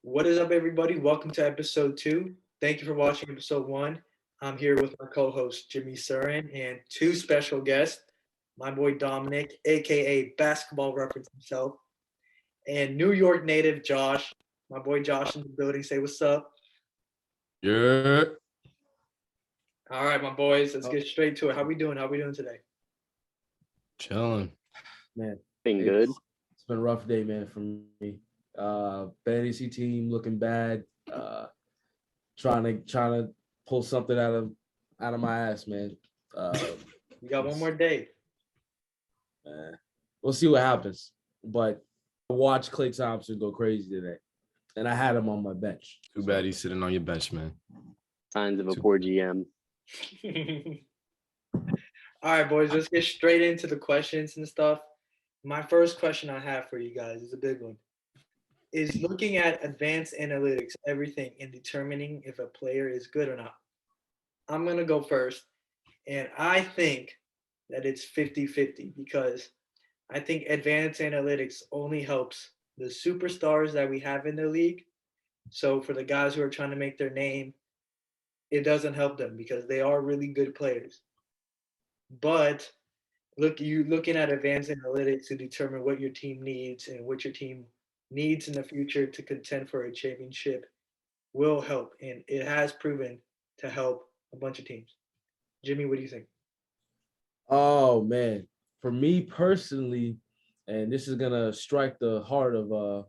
What is up, everybody? Welcome to episode 2. Thank you for watching episode 1. I'm here with my co-host Jimmy Surin and two special guests, my boy Dominic, aka Basketball Reference himself, and New York native Josh. My boy Josh in the building. Say what's up. Yeah. All right, my boys. Let's get straight to it. How we doing? How we doing today? Chilling. Man, Been good. It's been a rough day, man, for me. Fantasy team looking bad. Trying to pull something out of my ass, man. We got one more day. We'll see what happens. But I watched Klay Thompson go crazy today, and I had him on my bench. Too bad he's sitting on your bench, man. Signs of a poor GM. All right, boys. Let's get straight into the questions and stuff. My first question I have for you guys is a big one. Is looking at advanced analytics everything in determining if a player is good or not? I'm going to go first. And I think that it's 50-50 because I think advanced analytics only helps the superstars that we have in the league. So for the guys who are trying to make their name, it doesn't help them because they are really good players. But looking at advanced analytics to determine what your team needs and what your team needs in the future to contend for a championship will help. And it has proven to help a bunch of teams. Jimmy, what do you think? Oh, man. For me personally, and this is going to strike the heart of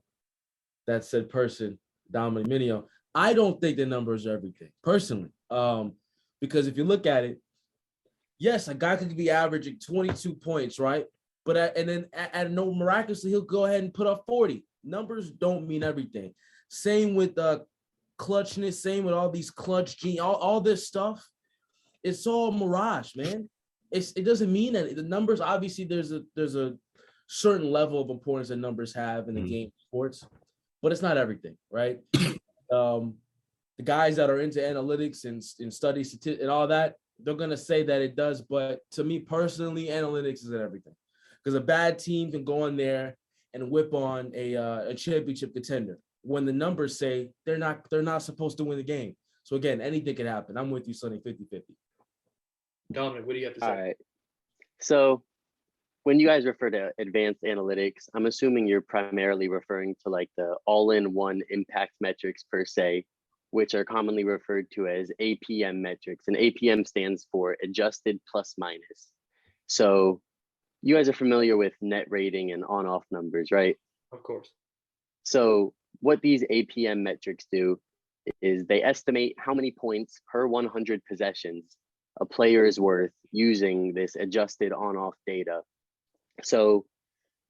that said person, Dominic Minio, I don't think the numbers are everything, personally. Because if you look at it, yes, a guy could be averaging 22 points, right? But and then no miraculously, he'll go ahead and put up 40. Numbers don't mean everything. Same with clutchness, same with all these clutch genes, all this stuff. It's all mirage, man. It doesn't mean that the numbers, obviously there's a certain level of importance that numbers have in the game of sports, but it's not everything, right? The guys that are into analytics and study statistics and all that, they're gonna say that it does, but to me personally, analytics isn't everything. Because a bad team can go in there and whip on a championship contender when the numbers say they're not supposed to win the game. So again, anything can happen. I'm with you, Sonny, 50-50. Dominic, what do you have to say? All right. So when you guys refer to advanced analytics, I'm assuming you're primarily referring to like the all-in-one impact metrics per se, which are commonly referred to as APM metrics. And APM stands for adjusted plus minus. So you guys are familiar with net rating and on-off numbers, right? Of course. So what these APM metrics do is they estimate how many points per 100 possessions a player is worth using this adjusted on-off data. So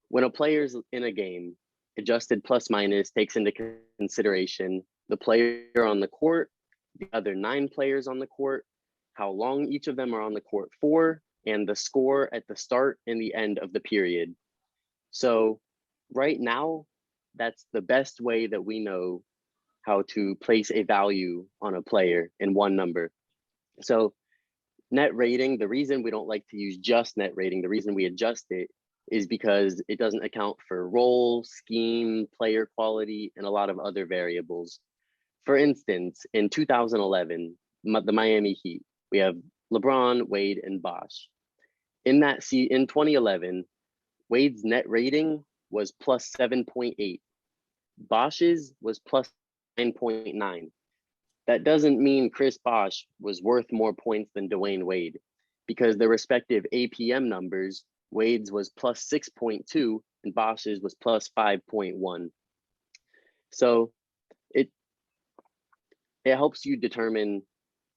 when a player's in a game, adjusted plus minus takes into consideration the player on the court, the other 9 players on the court, how long each of them are on the court for, and the score at the start and the end of the period. So right now, that's the best way that we know how to place a value on a player in one number. So net rating, the reason we don't like to use just net rating, the reason we adjust it is because it doesn't account for role, scheme, player quality, and a lot of other variables. For instance, in 2011, the Miami Heat, we have LeBron, Wade, and Bosh. In 2011, Wade's net rating was plus 7.8. Bosh's was plus 9.9. That doesn't mean Chris Bosh was worth more points than Dwayne Wade, because the respective APM numbers, Wade's was plus 6.2 and Bosh's was plus 5.1. So it helps you determine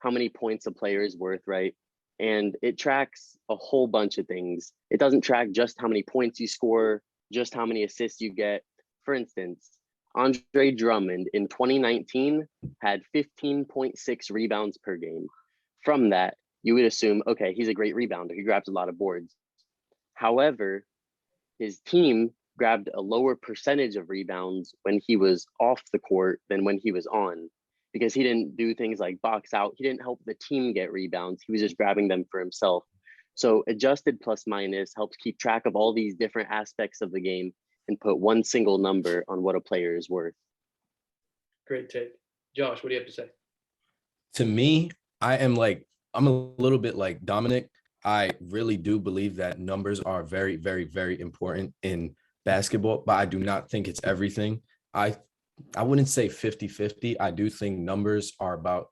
how many points a player is worth, right? And it tracks a whole bunch of things. It doesn't track just how many points you score, just how many assists you get. For instance, Andre Drummond in 2019 had 15.6 rebounds per game. From that, you would assume, okay, he's a great rebounder. He grabs a lot of boards. However, his team grabbed a lower percentage of rebounds when he was off the court than when he was on, because he didn't do things like box out. He didn't help the team get rebounds. He was just grabbing them for himself. So adjusted plus minus helps keep track of all these different aspects of the game and put one single number on what a player is worth. Great take. Josh, what do you have to say? To me, I'm a little bit like Dominic. I really do believe that numbers are very, very, very important in basketball, but I do not think it's everything. I I wouldn't say 50-50. I do think numbers are about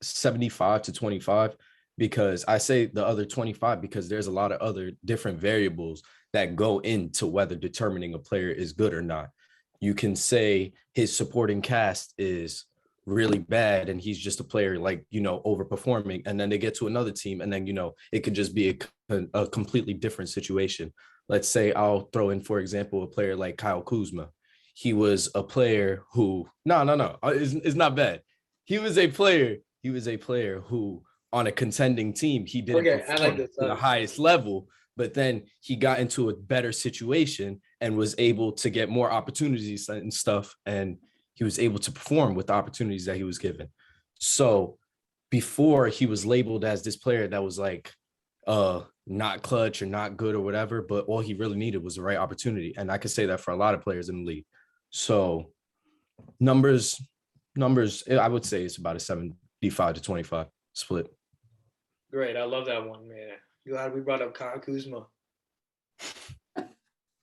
75 to 25 because I say the other 25 because there's a lot of other different variables that go into whether determining a player is good or not. You can say his supporting cast is really bad and he's just a player like, overperforming. And then they get to another team and then, it could just be a completely different situation. Let's say I'll throw in, for example, a player like Kyle Kuzma. He was a player who, no, it's not bad. He was a player who on a contending team, he didn't Okay, I like perform this. to the highest level, but then he got into a better situation and was able to get more opportunities and stuff. And he was able to perform with the opportunities that he was given. So before he was labeled as this player that was like, not clutch or not good or whatever, but all he really needed was the right opportunity. And I could say that for a lot of players in the league. So numbers, I would say it's about a 75 to 25 split. Great. I love that one, man. Glad we brought up Kyle Kuzma.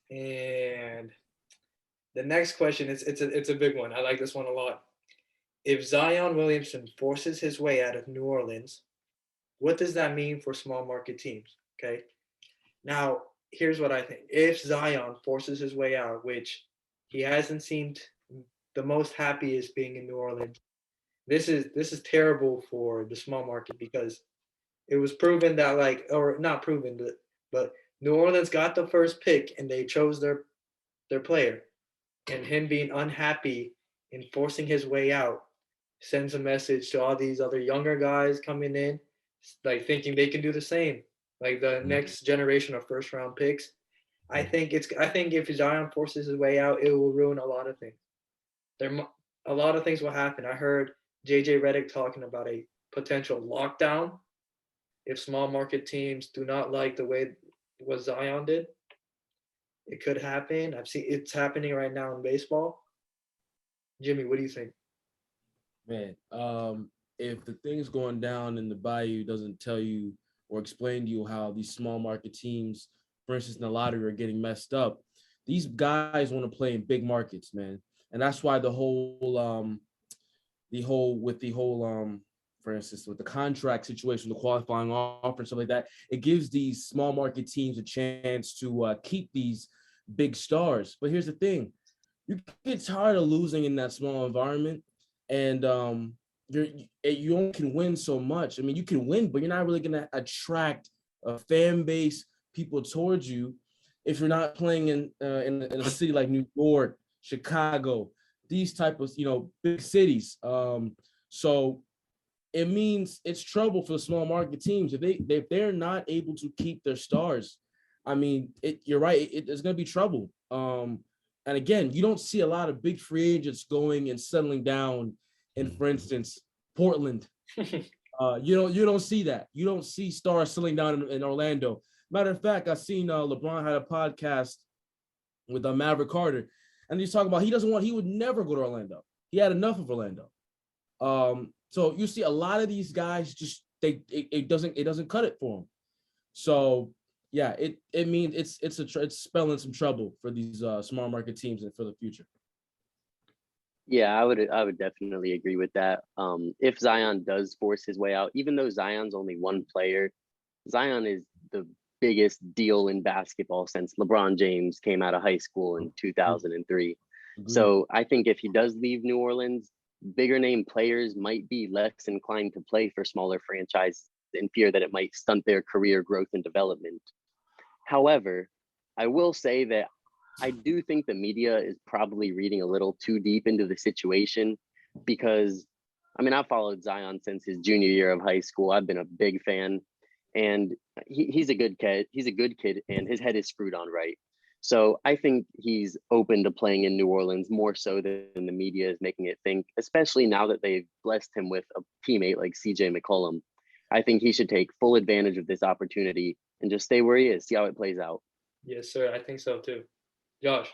And the next question is it's a big one. I like this one a lot. If Zion Williamson forces his way out of New Orleans, what does that mean for small market teams? Okay. Now, here's what I think. If Zion forces his way out, which he hasn't seemed the most happiest being in New Orleans, this is terrible for the small market because it was proven that or not proven, but New Orleans got the first pick and they chose their player. And him being unhappy and forcing his way out sends a message to all these other younger guys coming in, like thinking they can do the same, like the next generation of first round picks. I think if Zion forces his way out, it will ruin a lot of things. A lot of things will happen. I heard JJ Redick talking about a potential lockdown if small market teams do not like the way what Zion did. It could happen. I've seen it's happening right now in baseball. Jimmy, what do you think? Man, if the things going down in the Bayou doesn't tell you or explain to you how these small market teams, for instance, in the lottery, are getting messed up, these guys want to play in big markets, man, and that's why for instance, with the contract situation, the qualifying offer and stuff like that, it gives these small market teams a chance to keep these big stars. But here's the thing: you get tired of losing in that small environment, and you only can win so much. I mean, you can win, but you're not really going to attract a fan base, people towards you, if you're not playing in a city like New York, Chicago, these type of big cities. So it means it's trouble for the small market teams if they're not able to keep their stars. I mean, you're right. It's going to be trouble. And again, you don't see a lot of big free agents going and settling down in, for instance, Portland. You don't see that. You don't see stars settling down in Orlando. Matter of fact, I seen LeBron had a podcast with Maverick Carter, and he's talking about he would never go to Orlando. He had enough of Orlando. So you see a lot of these guys just it doesn't cut it for them. So yeah, it means it's spelling some trouble for these small market teams and for the future. Yeah, I would definitely agree with that. If Zion does force his way out, even though Zion's only one player, Zion is the biggest deal in basketball since LeBron James came out of high school in 2003. So I think if he does leave New Orleans, bigger name players might be less inclined to play for smaller franchises in fear that it might stunt their career growth and development. However, I will say that I do think the media is probably reading a little too deep into the situation because, I mean, I've followed Zion since his junior year of high school. I've been a big fan, and he's a good kid. He's a good kid, and his head is screwed on right. So I think he's open to playing in New Orleans more so than the media is making it think, especially now that they've blessed him with a teammate like CJ McCollum. I think he should take full advantage of this opportunity and just stay where he is, see how it plays out. Yes, sir. I think so too. Josh.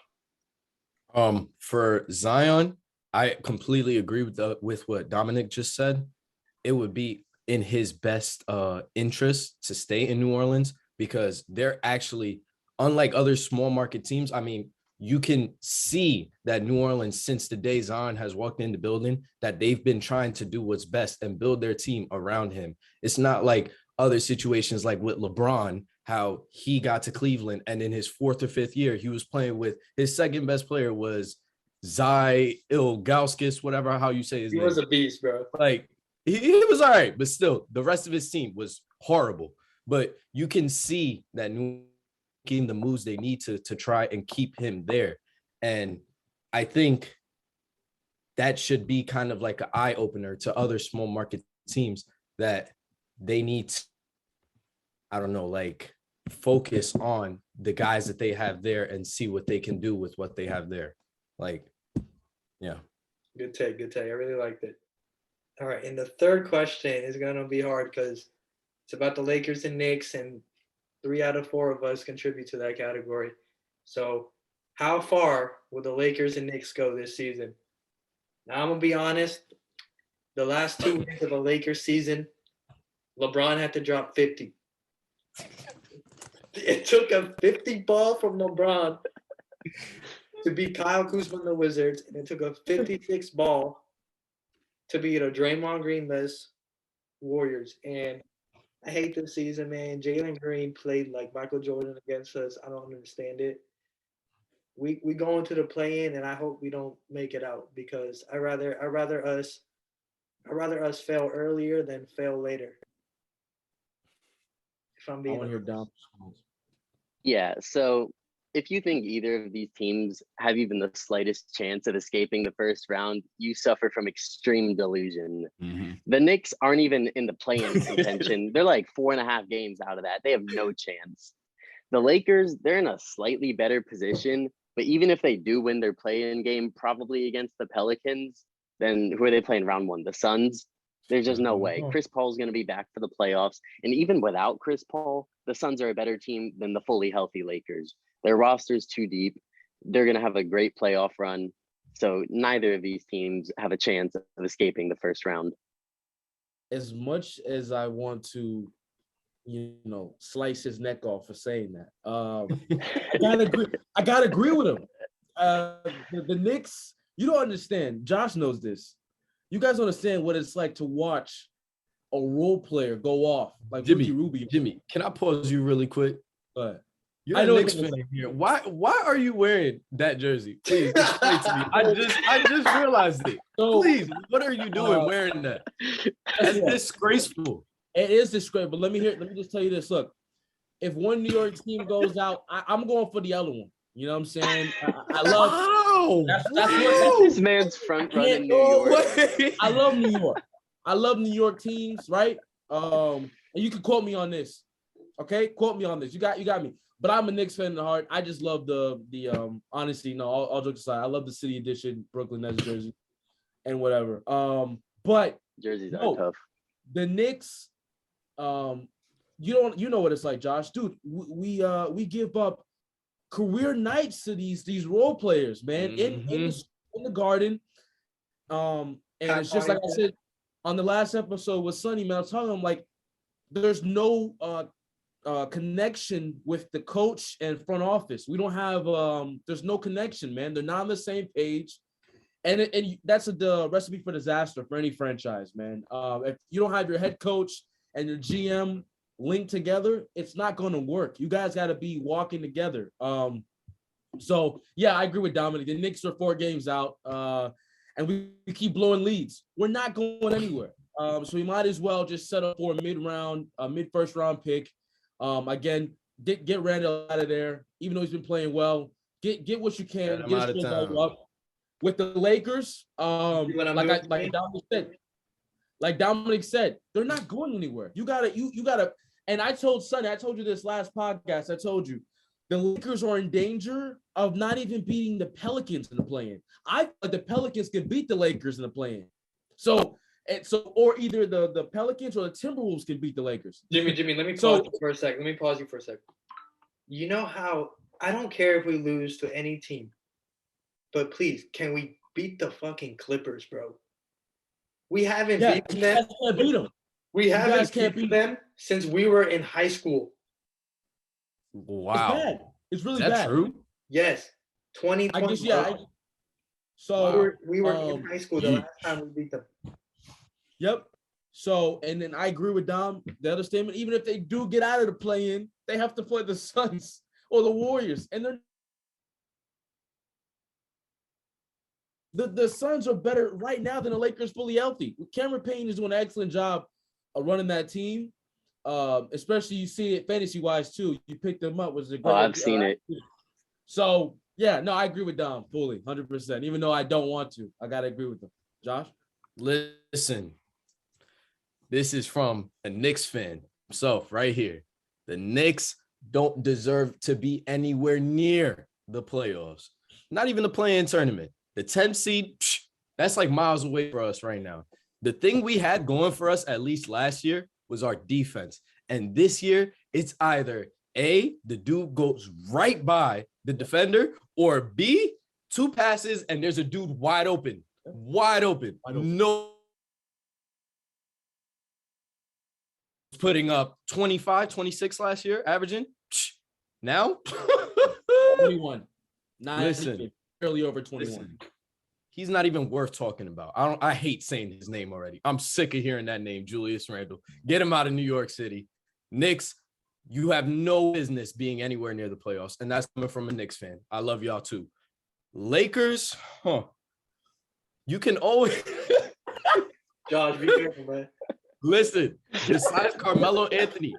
For Zion, I completely agree with what Dominic just said. It would be in his best interest to stay in New Orleans because they're actually, unlike other small market teams, I mean, you can see that New Orleans, since the day Zion has walked in the building, that they've been trying to do what's best and build their team around him. It's not like other situations like with LeBron, how he got to Cleveland and in his 4th or 5th year, he was playing with his second best player was Zy Ilgauskas, whatever how you say his name. He was a beast, bro. Like he was all right, but still the rest of his team was horrible. But you can see that New making the moves they need to try and keep him there. And I think that should be kind of like an eye opener to other small market teams that they need to, I don't know, like focus on the guys that they have there and see what they can do with what they have there. Like, yeah. Good take. I really liked it. All right. And the third question is going to be hard because it's about the Lakers and Knicks, and 3 out of 4 of us contribute to that category. So how far will the Lakers and Knicks go this season? Now, I'm going to be honest. The last 2 weeks of a Lakers season, LeBron had to drop 50. It took a 50 ball from LeBron to beat Kyle Kuzma and the Wizards, and it took a 56 ball to beat a Draymond Green-less Warriors. And I hate this season, man. Jalen Green played like Michael Jordan against us. I don't understand it. We go into the play-in, and I hope we don't make it out because I rather us fail earlier than fail later. If I'm being honest. Yeah, so if you think either of these teams have even the slightest chance of escaping the first round, you suffer from extreme delusion. Mm-hmm. The Knicks aren't even in the play-in contention. They're like 4.5 games out of that. They have no chance. The Lakers, they're in a slightly better position, but even if they do win their play-in game, probably against the Pelicans, then who are they playing round 1? The Suns? There's just no way. Chris Paul's going to be back for the playoffs. And even without Chris Paul, the Suns are a better team than the fully healthy Lakers. Their roster's too deep. They're going to have a great playoff run. So neither of these teams have a chance of escaping the first round. As much as I want to, slice his neck off for saying that, I gotta agree with him. The Knicks, you don't understand. Josh knows this. You guys understand what it's like to watch a role player go off like Ricky Rubio. Jimmy, can I pause you really quick? You're I know a Knicks fan here. Why are you wearing that jersey? Please explain to me. I just realized it. So, please, what are you doing wearing that? That's disgraceful. It is disgraceful. Let me just tell you this. Look, if one New York team goes out, I'm going for the other one. You know what I'm saying? I love. Wow. That's this man's front running New York. I love New York. I love New York teams, right? And you can quote me on this. Okay, quote me on this. You got me. But I'm a Knicks fan in the heart. I just love the honesty. No, all jokes aside, I love the city edition Brooklyn Nets jersey and whatever. But jerseys are tough. The Knicks, you know what it's like, Josh, dude. We give up career nights to these role players, man, in the Garden. And it's just like I said on the last episode with Sonny, man. I was telling him like there's no connection with the coach and front office. We don't have there's no connection, man. They're not on the same page. And that's the recipe for disaster for any franchise, man. If you don't have your head coach and your GM linked together, it's not going to work. You guys got to be walking together. So yeah, I agree with Dominic. The Knicks are 4 games out, and we keep blowing leads. We're not going anywhere. So we might as well just set up for a mid-first round pick. Again, get Randall out of there, even though he's been playing well. Get what you can. Get his value up. With the Lakers, like Dominic said, they're not going anywhere. You gotta. And I told Sonny, I told you this last podcast. I told you the Lakers are in danger of not even beating the Pelicans in the play-in. I thought the Pelicans could beat the Lakers in the play-in. So or either the Pelicans or the Timberwolves can beat the Lakers. Jimmy, let me pause you for a second. Let me pause you for a second. You know how I don't care if we lose to any team, but please, can we beat the fucking Clippers, bro. We haven't Yeah, beaten you them. guys can't beat them. We guys haven't can't beaten beat them since we were in high school. It's Wow. bad. It's really Is that bad. true? Yes, I 2020. guess, yeah. bro. So we were in high school the last time we beat them. Yep. So, and then I agree with Dom. The other statement, even if they do get out of the play-in, they have to play the Suns or the Warriors. And the Suns are better right now than the Lakers fully healthy. Cameron Payne is doing an excellent job of running that team. Especially you see it fantasy-wise too. You picked them up. Was a great. Oh, I've seen it. So, yeah, no, I agree with Dom fully, 100%. Even though I don't want to. I got to agree with him. Josh? Listen, this is from a Knicks fan himself right here. The Knicks don't deserve to be anywhere near the playoffs. Not even the play-in tournament. The 10th seed, that's like miles away for us right now. The thing we had going for us, at least last year, was our defense. And this year, it's either A, the dude goes right by the defender, or B, 2 passes and there's a dude wide open. Wide open. No. Putting up 25, 26 last year, averaging. Now? 21. Listen. Barely over 21. Listen, he's not even worth talking about. I hate saying his name already. I'm sick of hearing that name, Julius Randle. Get him out of New York City. Knicks, you have no business being anywhere near the playoffs, and that's coming from a Knicks fan. I love y'all too. Lakers, you can always Josh, be careful, man. listen. Besides Carmelo Anthony,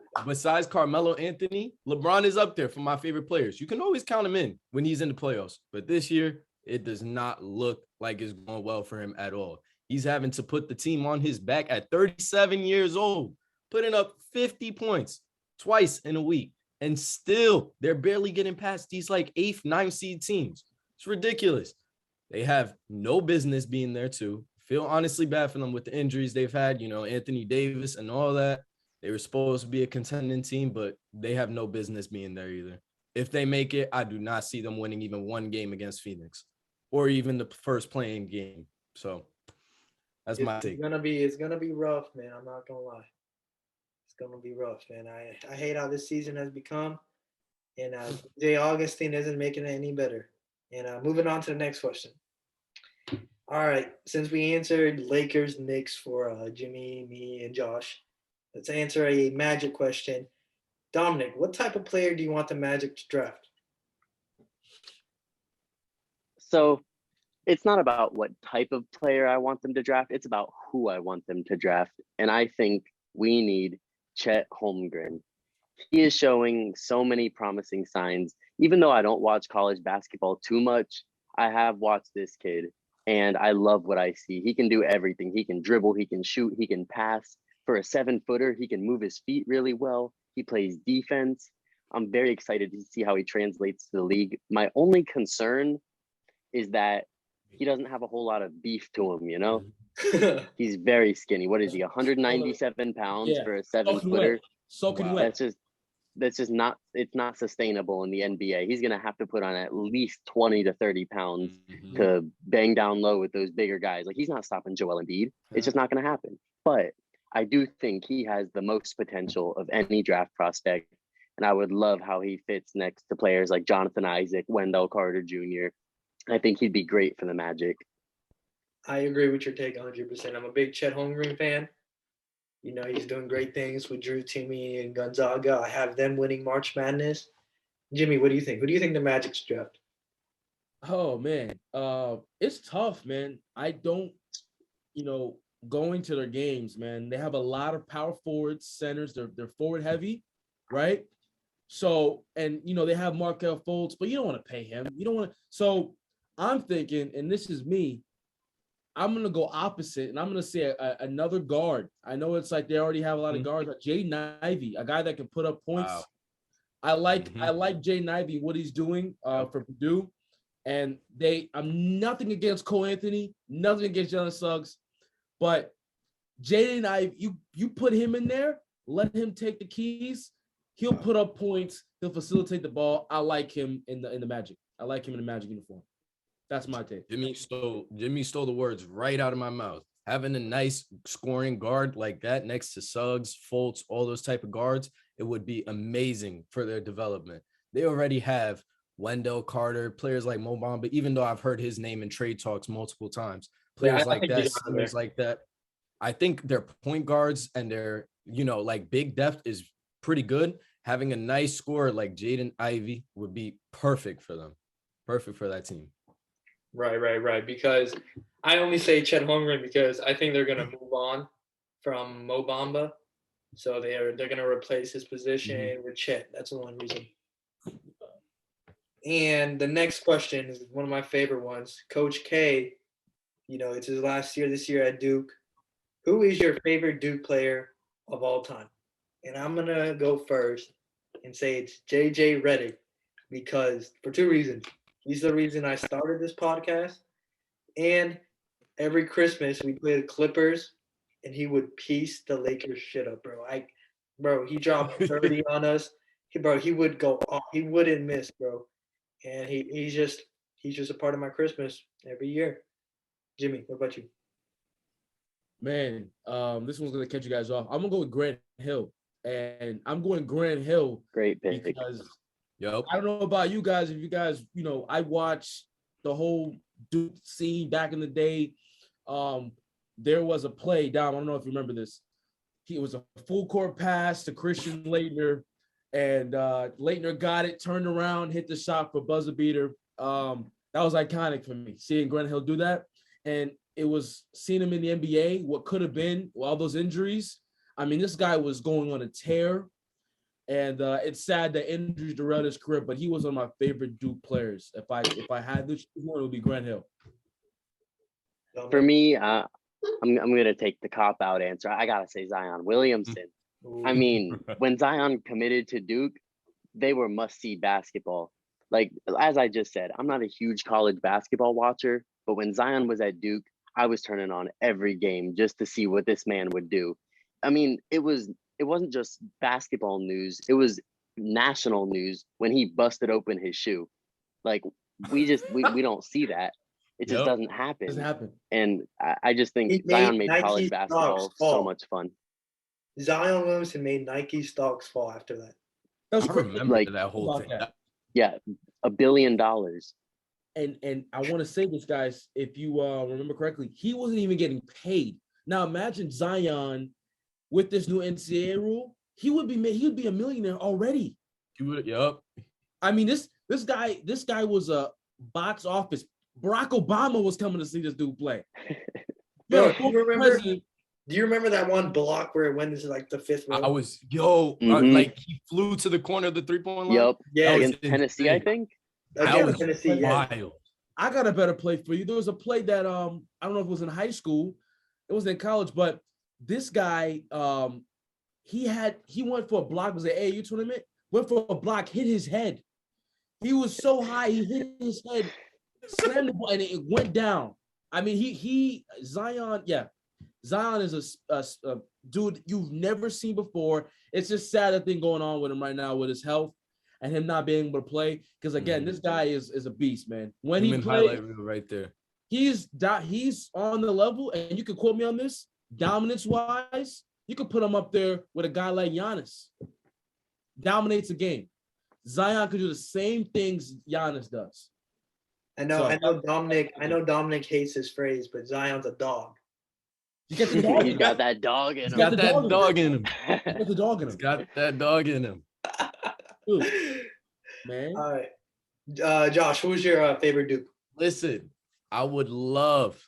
LeBron is up there for my favorite players. You can always count him in when he's in the playoffs, but this year it does not look like it's going well for him at all. He's having to put the team on his back at 37 years old, putting up 50 points twice in a week. And still, they're barely getting past these like 8th, 9th seed teams. It's ridiculous. They have no business being there too. Feel honestly bad for them with the injuries they've had, Anthony Davis and all that. They were supposed to be a contending team, but they have no business being there either. If they make it, I do not see them winning even one game against Phoenix or even the first playing game. So that's my take. It's gonna be rough, man. I'm not gonna lie. It's gonna be rough, man. I hate how this season has become, and Jay Augustine isn't making it any better. And moving on to the next question. All right, since we answered Lakers, Knicks for Jimmy, me, and Josh, let's answer a Magic question. Dominic, what type of player do you want the Magic to draft? So it's not about what type of player I want them to draft. It's about who I want them to draft. And I think we need Chet Holmgren. He is showing so many promising signs. Even though I don't watch college basketball too much, I have watched this kid and I love what I see. He can do everything. He can dribble, he can shoot, he can pass. For a 7-footer, he can move his feet really well. He plays defense. I'm very excited to see how he translates to the league. My only concern is that he doesn't have a whole lot of beef to him, He's very skinny. What is he, 197 pounds for a 7-footer? That's just not, it's not sustainable in the NBA. He's going to have to put on at least 20 to 30 pounds to bang down low with those bigger guys. Like, he's not stopping Joel Embiid. It's just not going to happen. But I do think he has the most potential of any draft prospect. And I would love how he fits next to players like Jonathan Isaac, Wendell Carter Jr. I think he'd be great for the Magic. I agree with your take 100%. I'm a big Chet Holmgren fan. He's doing great things with Drew Timme and Gonzaga. I have them winning March Madness. Jimmy, what do you think? Who do you think the Magic's draft? Oh, man. It's tough, man. I don't, going to their games, man, they have a lot of power forwards, centers. They're forward heavy, right? So, and, they have Markelle Fultz, but you don't want to pay him. You don't want to. So I'm thinking, and this is me, I'm going to go opposite, and I'm going to say another guard. I know it's like they already have a lot of guards, but Jaden Ivey, a guy that can put up points. Wow. I like Jaden Ivey, what he's doing for Purdue. And I'm nothing against Cole Anthony, nothing against Jalen Suggs, but Jaden Ivey, you put him in there, let him take the keys, he'll put up points, he'll facilitate the ball. I like him in the Magic. I like him in the Magic uniform. That's my take. Jimmy stole the words right out of my mouth. Having a nice scoring guard like that next to Suggs, Fultz, all those type of guards, it would be amazing for their development. They already have Wendell Carter, players like Mo Bamba, even though I've heard his name in trade talks multiple times. Players like that, centers like that. I think their point guards and their, like big depth is pretty good. Having a nice scorer like Jaden Ivey would be perfect for them. Perfect for that team. Right. Because I only say Chet Holmgren because I think they're gonna move on from Mo Bamba, so they're gonna replace his position with Chet. That's the one reason. And the next question is one of my favorite ones. Coach K, it's his last year this year at Duke. Who is your favorite Duke player of all time? And I'm gonna go first and say it's JJ Redick because for two reasons. He's the reason I started this podcast. And every Christmas we play the Clippers and he would piece the Lakers shit up, bro. He dropped 30 on us. He would go off. He wouldn't miss, bro. And he's just a part of my Christmas every year. Jimmy, what about you? Man, this one's gonna catch you guys off. I'm gonna go with Grant Hill. And I'm going Grant Hill. Great pick. Because Yep. I don't know about you guys. If you guys, I watched the whole Duke scene back in the day. There was a play, Dom, I don't know if you remember this. It was a full court pass to Christian Laettner, and Laettner got it, turned around, hit the shot for buzzer beater. That was iconic for me, seeing Grant Hill do that. And it was seeing him in the NBA, what could have been all those injuries. I mean, this guy was going on a tear. And it's sad that injuries derailed his career, but he was one of my favorite Duke players. If I had this one, it would be Grant Hill. For me, I'm gonna take the cop out answer. I gotta say Zion Williamson. I mean, when Zion committed to Duke, they were must-see basketball. Like as I just said, I'm not a huge college basketball watcher, but when Zion was at Duke, I was turning on every game just to see what this man would do. I mean, it wasn't just basketball news. It was national news when he busted open his shoe. Like we don't see that. It just doesn't happen. It doesn't happen. And I just think Zion made college basketball so much fun. Zion Williamson made Nike stocks fall after that. That was I remember that whole thing. Yeah, $1 billion. And I want to say this, guys, if you remember correctly, he wasn't even getting paid. Now imagine Zion with this new NCAA rule, he would be a millionaire already. He would, yep. I mean, this guy was a box office. Barack Obama was coming to see this dude play. Bro, do you remember that one block where it went into like the fifth row? I was like he flew to the corner of the 3-point line. Yep. Yeah, against Tennessee, I think. That was Tennessee, wild. I got a better play for you. There was a play that I don't know if it was in high school, it was in college, but this guy he went for a block, was an AAU tournament, went for a block, hit his head. He was so high, he hit his head, slammed the ball, and it went down. I mean, Zion is a dude you've never seen before. It's just sad that thing going on with him right now with his health and him not being able to play. Because again, this guy is a beast, man. When he plays, right there, he's on the level, and you can quote me on this. Dominance-wise, you could put him up there with a guy like Giannis. Dominates a game. Zion could do the same things Giannis does. I know Dominic hates his phrase, but Zion's a dog. You get the dog. He's got that dog in him. got that dog in him. Got the dog in him. He's got that dog in him. Dude, man. All right. Josh, who's your favorite Duke? Listen, I would love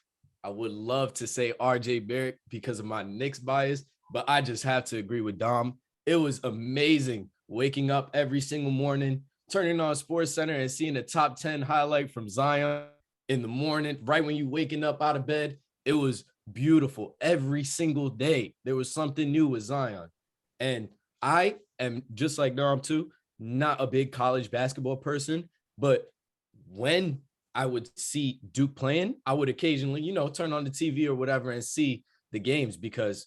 to say RJ Barrett because of my Knicks bias, but I just have to agree with Dom. It was amazing waking up every single morning, turning on Sports Center and seeing a top 10 highlight from Zion in the morning, right when you waking up out of bed. It was beautiful. Every single day, there was something new with Zion. And I am, just like Dom too, not a big college basketball person, but when I would see Duke playing, I would occasionally, turn on the TV or whatever and see the games, because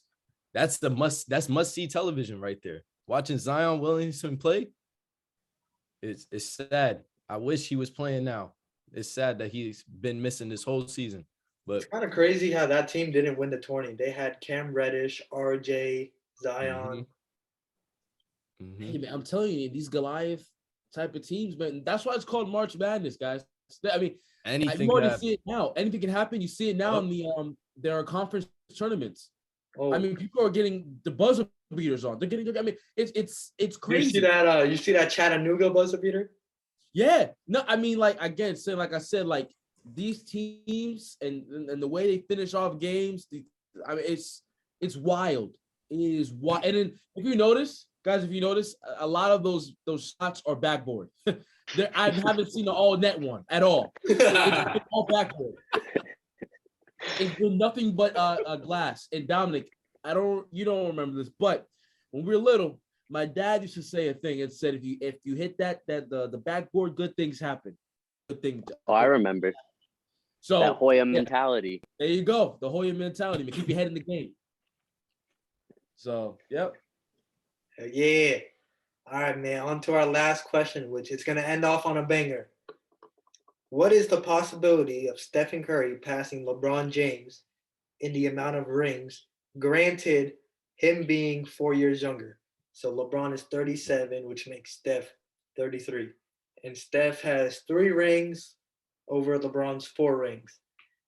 that's must-see television right there. Watching Zion Williamson play, it's sad. I wish he was playing now. It's sad that he's been missing this whole season. But It's kind of crazy how that team didn't win the tourney. They had Cam Reddish, RJ, Zion. Hey man, I'm telling you, these Goliath type of teams, man. That's why it's called March Madness, guys. I mean, anything you already can see it now. Anything can happen. You see it now in the there are conference tournaments. Oh, I mean, people are getting the buzzer beaters on. They're getting. I mean, it's crazy. you see that? You see that Chattanooga buzzer beater? Yeah. No, I mean, like again, saying like I said, like these teams and the way they finish off games. I mean, it's wild. It is wild. And then if you notice, guys, a lot of those shots are backboard. I haven't seen the all net one at all. It's all backboard. It's been nothing but a glass. And Dominic, you don't remember this, but when we were little, my dad used to say a thing and said, if you hit the backboard, good things happen. Good thing. Oh, I remember. So that Hoya mentality. There you go. The Hoya mentality. Keep your head in the game. So, yep. Yeah. All right, man. On to our last question, which is going to end off on a banger. What is the possibility of Stephen Curry passing LeBron James in the amount of rings, granted him being 4 years younger? So LeBron is 37, which makes Steph 33. And Steph has 3 rings over LeBron's 4 rings.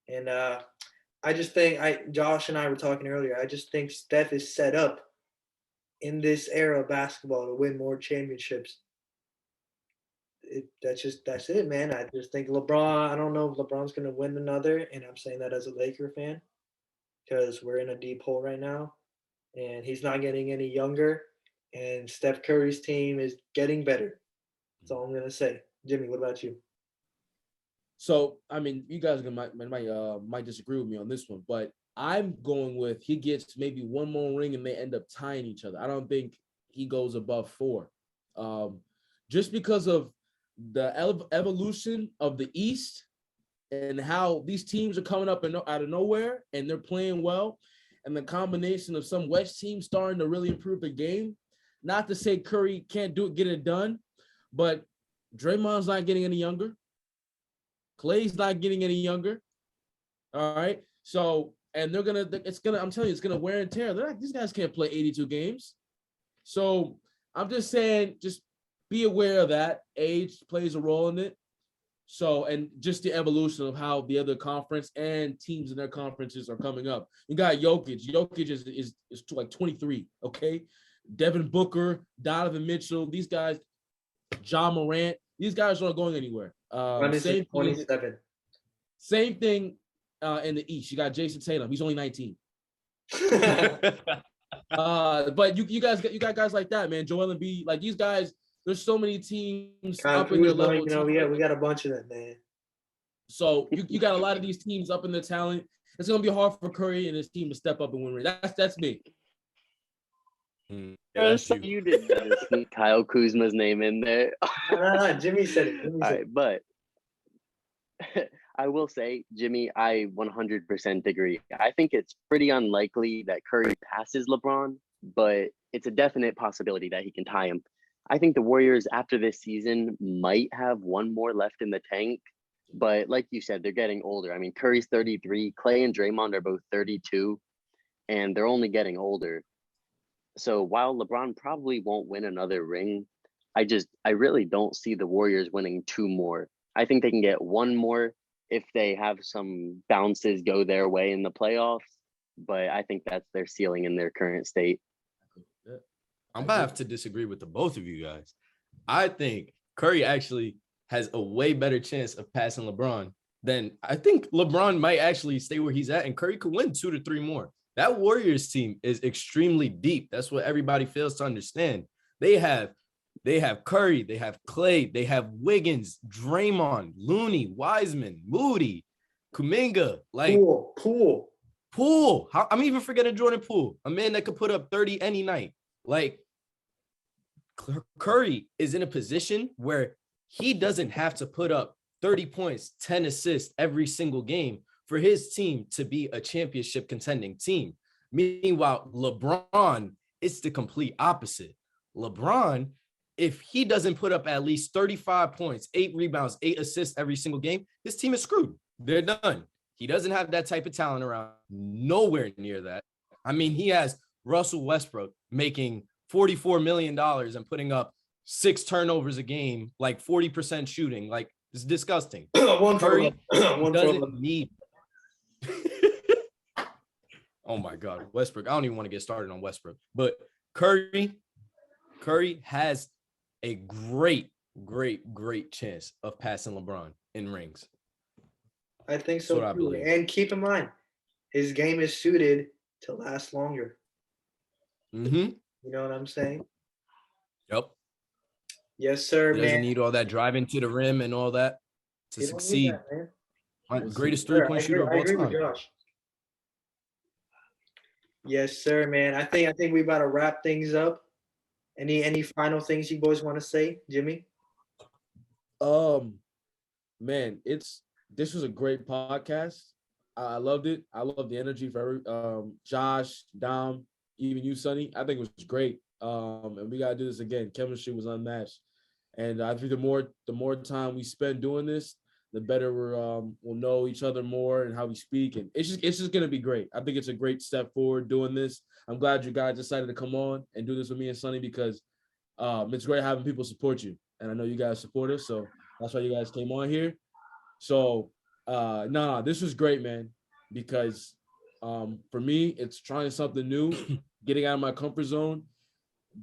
And I just think, Josh and I were talking earlier, I just think Steph is set up in this era of basketball to win more championships. That's it, man. I just think LeBron, I don't know if LeBron's going to win another, and I'm saying that as a Laker fan because we're in a deep hole right now, and he's not getting any younger, and Steph Curry's team is getting better. That's all I'm going to say. Jimmy, what about you? So, I mean, you guys might disagree with me on this one, but I'm going with he gets maybe one more ring and they end up tying each other. I don't think he goes above 4. Just because of the evolution of the East and how these teams are coming up out of nowhere and they're playing well, and the combination of some West teams starting to really improve the game. Not to say Curry can't get it done, but Draymond's not getting any younger. Clay's not getting any younger. All right. So, and I'm telling you, it's gonna wear and tear. These guys can't play 82 games. So I'm just saying, just be aware of that. Age plays a role in it. So, and just the evolution of how the other conference and teams in their conferences are coming up. You got Jokic. Jokic is like 23. Okay. Devin Booker, Donovan Mitchell, these guys, John Morant, these guys aren't going anywhere. Same 27. Same thing in the East. You got Jason Tatum. He's only 19. But you got guys like that, man. Joel Embiid, like these guys. There's so many teams up in their level. We got a bunch of them, man. So you got a lot of these teams up in their talent. It's gonna be hard for Curry and his team to step up and win. That's me. Yeah, So you did sneak Kyle Kuzma's name in there. No. Jimmy said it. All right, but I will say, Jimmy, I 100% agree. I think it's pretty unlikely that Curry passes LeBron, but it's a definite possibility that he can tie him. I think the Warriors after this season might have one more left in the tank, but like you said, they're getting older. I mean, Curry's 33, Clay and Draymond are both 32, and they're only getting older. So while LeBron probably won't win another ring, I really don't see the Warriors winning 2 more. I think they can get 1 more if they have some bounces go their way in the playoffs, but I think that's their ceiling in their current state. I'm gonna have to disagree with the both of you guys. I think Curry actually has a way better chance of passing LeBron than I think LeBron might actually stay where he's at, and Curry could win 2 to 3 more. That Warriors team is extremely deep. That's what everybody fails to understand. They have Curry, they have Clay, they have Wiggins, Draymond, Looney, Wiseman, Moody, Kuminga, like Poole. I'm even forgetting Jordan Poole, a man that could put up 30 any night. Like Curry is in a position where he doesn't have to put up 30 points, 10 assists every single game for his team to be a championship contending team. Meanwhile, LeBron, it's the complete opposite. LeBron if he doesn't put up at least 35 points, 8 rebounds, 8 assists every single game, this team is screwed. They're done. He doesn't have that type of talent around, nowhere near that. I mean, he has Russell Westbrook making $44 million and putting up 6 turnovers a game, like 40% shooting. Like, it's disgusting. One Curry one doesn't need. Oh my God, Westbrook. I don't even want to get started on Westbrook, but Curry has a great chance of passing LeBron in rings. I think so That's what I too. believe. And keep in mind, his game is suited to last longer. Mm-hmm. You know what I'm saying? Yep. Yes, sir, He doesn't man. need all that driving to the rim and all that to You don't need succeed. that, man. Greatest Sir, three-point shooter of I all agree with time. Josh. Yes, sir, man. I think we about to wrap things up. Any final things you boys want to say, Jimmy? Man, this was a great podcast. I loved it. I love the energy for Josh, Dom, even you, Sonny. I think it was great. And we gotta do this again. Chemistry was unmatched. And I think the more time we spend doing this, the better we'll know each other more and how we speak. And it's just gonna be great. I think it's a great step forward doing this. I'm glad you guys decided to come on and do this with me and Sonny because it's great having people support you. And I know you guys support us, so that's why you guys came on here. So this was great, man, because for me, it's trying something new, getting out of my comfort zone.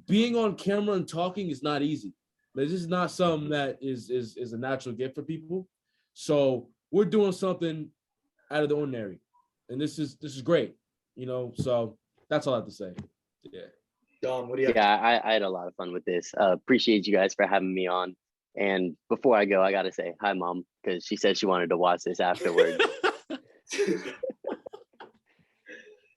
Being on camera and talking is not easy. This is not something that is a natural gift for people. So we're doing something out of the ordinary. And this is great, you know. So that's all I have to say. Yeah. Dom, what do you have? Yeah, I had a lot of fun with this. Appreciate you guys for having me on. And before I go, I gotta say hi, Mom, because she said she wanted to watch this afterwards.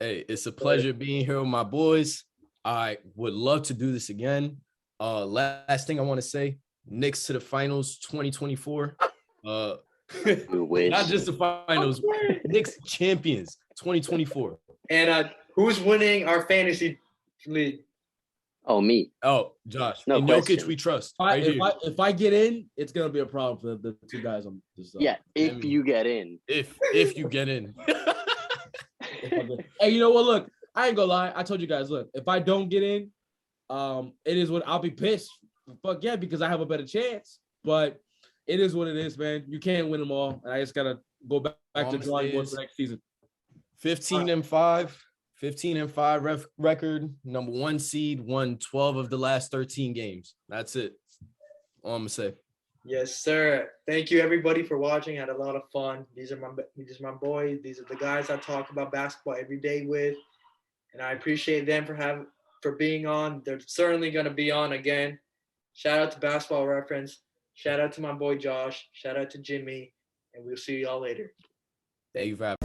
Hey, it's a pleasure being here with my boys. I would love to do this again. Last thing I want to say, Knicks to the finals 2024. Wish. Not just the finals, Knicks champions 2024. And who's winning our fantasy league? Oh, me. Oh, Josh. No in Jokic, question. we trust. If I get in, it's gonna be a problem for the two guys on this. Yeah, if you get in. If you get in. Hey, you know what? Look, I ain't gonna lie. I told you guys, look, if I don't get in, it is what I'll be pissed. Fuck yeah, because I have a better chance. But it is what it is, man. You can't win them all. And I just gotta go back to drawing board for next season. 15-5 record, number 1 seed, won 12 of the last 13 games. That's it. All I'm gonna say. Yes, sir. Thank you, everybody, for watching. I had a lot of fun. These are my boys. These are the guys I talk about basketball every day with, and I appreciate them for being on. They're certainly going to be on again. Shout out to Basketball Reference. Shout out to my boy Josh. Shout out to Jimmy, and we'll see y'all later. Thank you for having me.